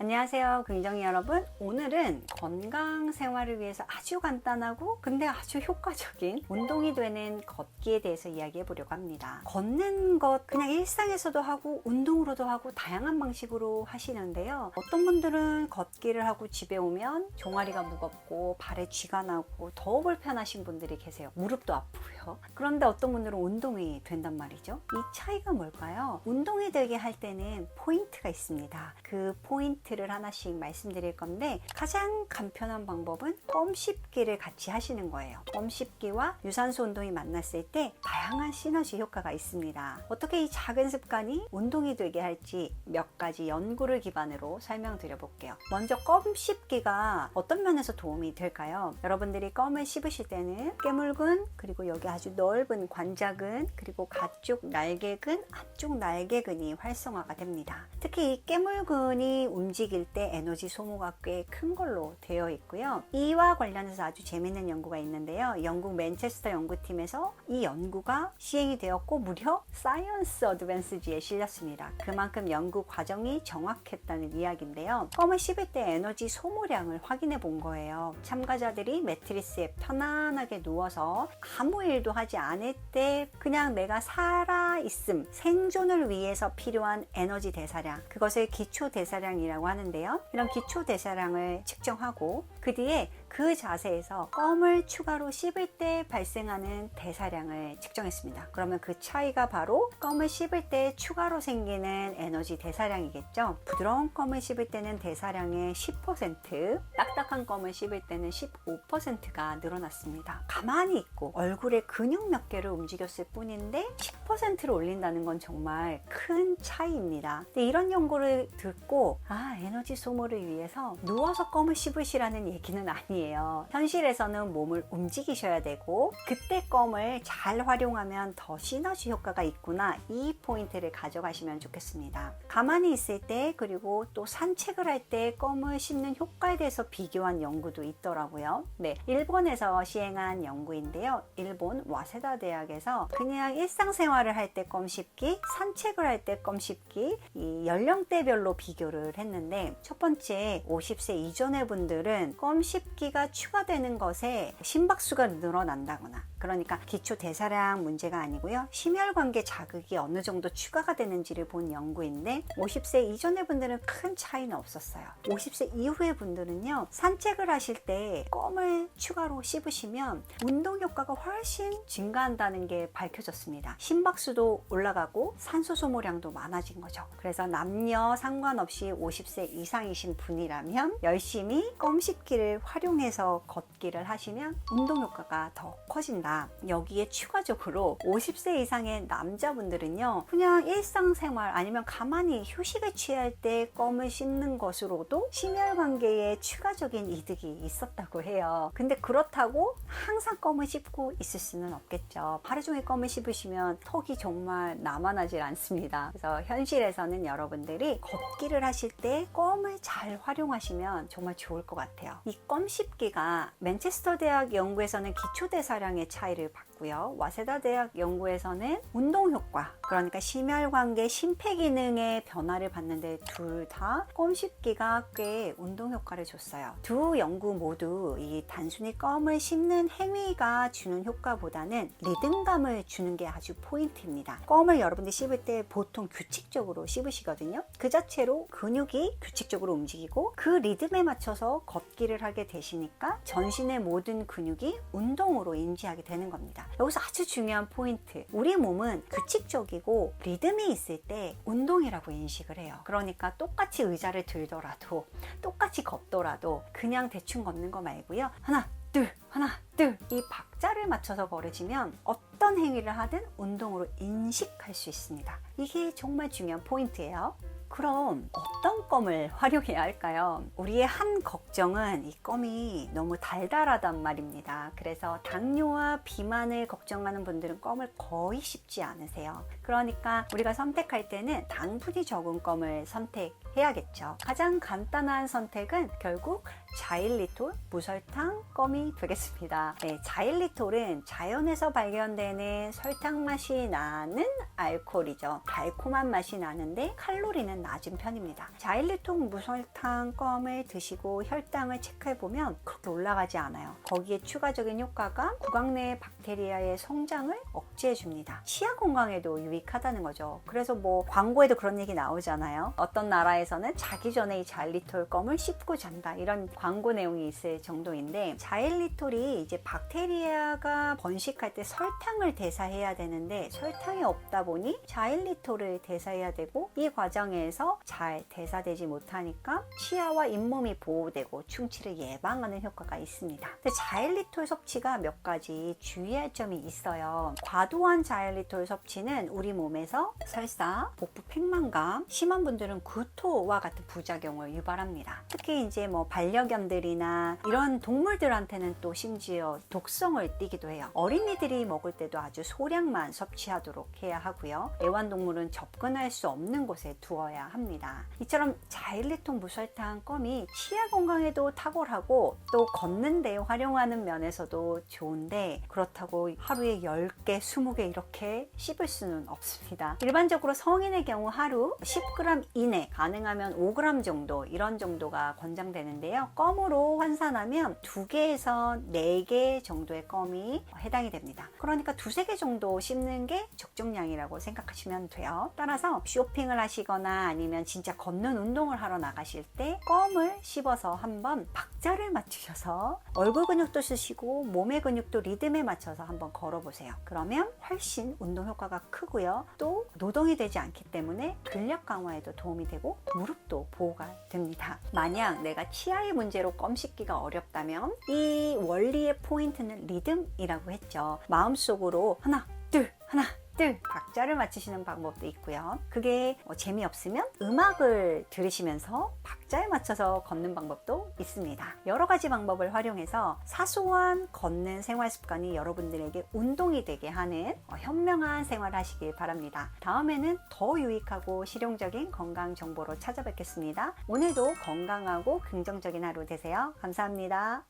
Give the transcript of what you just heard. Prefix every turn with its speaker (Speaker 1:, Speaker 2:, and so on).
Speaker 1: 안녕하세요, 긍정이 여러분. 오늘은 건강 생활을 위해서 아주 간단하고 근데 아주 효과적인 운동이 되는 걷기에 대해서 이야기해 보려고 합니다. 걷는 것 그냥 일상에서도 하고 운동으로도 하고 다양한 방식으로 하시는데요. 어떤 분들은 걷기를 하고 집에 오면 종아리가 무겁고 발에 쥐가 나고 더 불편하신 분들이 계세요. 무릎도 아프고요. 그런데 어떤 분들은 운동이 된단 말이죠. 이 차이가 뭘까요? 운동이 되게 할 때는 포인트가 있습니다. 그 포인트를 하나씩 말씀드릴 건데 가장 간편한 방법은 껌 씹기를 같이 하시는 거예요. 껌 씹기와 유산소 운동이 만났을 때 다양한 시너지 효과가 있습니다. 어떻게 이 작은 습관이 운동이 되게 할지 몇 가지 연구를 기반으로 설명드려 볼게요. 먼저 껌 씹기가 어떤 면에서 도움이 될까요? 여러분들이 껌을 씹으실 때는 깨물근, 그리고 여기 아주 넓은 관자근, 그리고 가쪽 날개근, 앞쪽 날개근이 활성화가 됩니다. 특히 이 깨물근이 움직일 때 에너지 소모가 꽤 큰 걸로 되어 있고요. 이와 관련해서 아주 재미있는 연구가 있는데요. 영국 맨체스터 연구팀에서 이 연구가 시행이 되었고 무려 사이언스 어드밴스지에 실렸습니다. 그만큼 연구 과정이 정확했다는 이야기인데요. 껌을 씹을 때 에너지 소모량을 확인해 본 거예요. 참가자들이 매트리스에 편안하게 누워서 아무 일도 하지 않을 때 그냥 내가 살아있음, 생존을 위해서 필요한 에너지 대사량, 그것을 기초 대사량이라고 하는데요. 이런 기초 대사량을 측정하고 그 뒤에 그 자세에서 껌을 추가로 씹을 때 발생하는 대사량을 측정했습니다. 그러면 그 차이가 바로 껌을 씹을 때 추가로 생기는 에너지 대사량이겠죠. 부드러운 껌을 씹을 때는 대사량의 10%, 딱딱한 껌을 씹을 때는 15%가 늘어났습니다. 가만히 있고 얼굴에 근육 몇 개를 움직였을 뿐인데 10%를 올린다는 건 정말 큰 차이입니다. 근데 이런 연구를 듣고 에너지 소모를 위해서 누워서 껌을 씹으시라는 얘기는 아니에요. 현실에서는 몸을 움직이셔야 되고 그때 껌을 잘 활용하면 더 시너지 효과가 있구나, 이 포인트를 가져가시면 좋겠습니다. 가만히 있을 때 그리고 또 산책을 할 때 껌을 씹는 효과에 대해서 비교한 연구도 있더라고요. 네, 일본에서 시행한 연구인데요. 일본 와세다 대학에서 그냥 일상생활을 할 때 껌 씹기, 산책을 할 때 껌 씹기, 이 연령대별로 비교를 했는데 첫 번째 50세 이전의 분들은 껌 씹기가 추가되는 것에 심박수가 늘어난다거나, 그러니까 기초 대사량 문제가 아니고요. 심혈관계 자극이 어느 정도 추가가 되는지를 본 연구인데 50세 이전의 분들은 큰 차이는 없었어요. 50세 이후의 분들은요. 산책을 하실 때 껌을 추가로 씹으시면 운동 효과가 훨씬 증가한다는 게 밝혀졌습니다. 심박수도 올라가고 산소 소모량도 많아진 거죠. 그래서 남녀 상관없이 50세 이상이신 분이라면 열심히 껌 씹기를 활용해서 걷기를 하시면 운동 효과가 더 커진다. 여기에 추가적으로 50세 이상의 남자분들은요, 그냥 일상생활 아니면 가만히 휴식을 취할 때 껌을 씹는 것으로도 심혈관계에 추가적인 이득이 있었다고 해요. 근데 그렇다고 항상 껌을 씹고 있을 수는 없겠죠. 하루 종일 껌을 씹으시면 턱이 정말 남아나질 않습니다. 그래서 현실에서는 여러분들이 걷기를 하실 때 껌을 잘 활용하시면 정말 좋을 것 같아요. 이 껌 씹기가 맨체스터 대학 연구에서는 기초 대사량의 차이를 봤고요. 와세다 대학 연구에서는 운동 효과, 그러니까 심혈관계 심폐기능의 변화를 봤는데 둘 다 껌 씹기가 꽤 운동 효과를 줬어요. 두 연구 모두 이 단순히 껌을 씹는 행위가 주는 효과보다는 리듬감을 주는 게 아주 포인트입니다. 껌을 여러분들이 씹을 때 보통 규칙적으로 씹으시거든요. 그 자체로 근육이 규칙적으로 움직이고 그 리듬에 맞춰서 걷기를 하게 되시니까 전신의 모든 근육이 운동으로 인지하게 되는 겁니다. 여기서 아주 중요한 포인트, 우리 몸은 규칙적이고 리듬이 있을 때 운동이라고 인식을 해요. 그러니까 똑같이 의자를 들더라도 똑같이 걷더라도 그냥 대충 걷는 거 말고요, 하나 둘 하나 둘, 이 박자를 맞춰서 걸으시면 어떤 행위를 하든 운동으로 인식할 수 있습니다. 이게 정말 중요한 포인트예요. 그럼 어떤 껌을 활용해야 할까요? 우리의 한 걱정은 이 껌이 너무 달달하단 말입니다. 그래서 당뇨와 비만을 걱정하는 분들은 껌을 거의 씹지 않으세요. 그러니까 우리가 선택할 때는 당분이 적은 껌을 선택 해야겠죠. 가장 간단한 선택은 결국 자일리톨 무설탕 껌이 되겠습니다. 네, 자일리톨은 자연에서 발견되는 설탕 맛이 나는 알코올이죠. 달콤한 맛이 나는데 칼로리는 낮은 편입니다. 자일리톨 무설탕 껌을 드시고 혈당을 체크해보면 그렇게 올라가지 않아요. 거기에 추가적인 효과가 구강 내 박테리아의 성장을 억제해줍니다. 치아 건강에도 유익하다는 거죠. 그래서 뭐 광고에도 그런 얘기 나오잖아요. 어떤 나라에서는 자기 전에 이 자일리톨 껌을 씹고 잔다, 이런 광고 내용이 있을 정도인데, 자일리톨이 이제 박테리아가 번식할 때 설탕을 대사해야 되는데 설탕이 없다 보니 자일리톨을 대사해야 되고, 이 과정에서 잘 대사되지 못하니까 치아와 잇몸이 보호되고 충치를 예방하는 효과가 있습니다. 근데 자일리톨 섭취가 몇 가지 주의할 점이 있어요. 과도한 자일리톨 섭취는 우리 몸에서 설사, 복부 팽만감, 심한 분들은 구토와 같은 부작용을 유발합니다. 특히 이제 뭐 반려견들이나 이런 동물들한테는 또 심지어 독성을 띠기도 해요. 어린이들이 먹을 때도 아주 소량만 섭취하도록 해야 하고요. 애완동물은 접근할 수 없는 곳에 두어야 합니다. 이처럼 자일리톨 무설탕 껌이 치아 건강에도 탁월하고 또 걷는 데 활용하는 면에서도 좋은데, 그렇다고 하루에 10개, 20개 이렇게 씹을 수는 없습니다. 일반적으로 성인의 경우 하루 10g 이내, 가능하면 5g 정도, 이런 정도가 권장되는데요. 껌으로 환산하면 2개에서 4개 정도의 껌이 해당이 됩니다. 그러니까 2-3개 정도 씹는 게 적정량이라고 생각하시면 돼요. 따라서 쇼핑을 하시거나 아니면 진짜 걷는 운동을 하러 나가실 때 껌을 씹어서 한번 박자를 맞추셔서 얼굴 근육도 쓰시고 몸의 근육도 리듬에 맞춰서 한번 걸어보세요. 그러면 훨씬 운동 효과가 크고요. 또 노동이 되지 않기 때문에 근력 강화에도 도움이 되고 무릎도 보호가 됩니다. 만약 내가 치아의 문제로 껌 씹기가 어렵다면 이 원리의 포인트는 리듬이라고 했죠. 마음속으로 하나, 둘, 하나, 박자를 맞추시는 방법도 있고요. 그게 재미없으면 음악을 들으시면서 박자에 맞춰서 걷는 방법도 있습니다. 여러 가지 방법을 활용해서 사소한 걷는 생활 습관이 여러분들에게 운동이 되게 하는 현명한 생활을 하시길 바랍니다. 다음에는 더 유익하고 실용적인 건강 정보로 찾아뵙겠습니다. 오늘도 건강하고 긍정적인 하루 되세요. 감사합니다.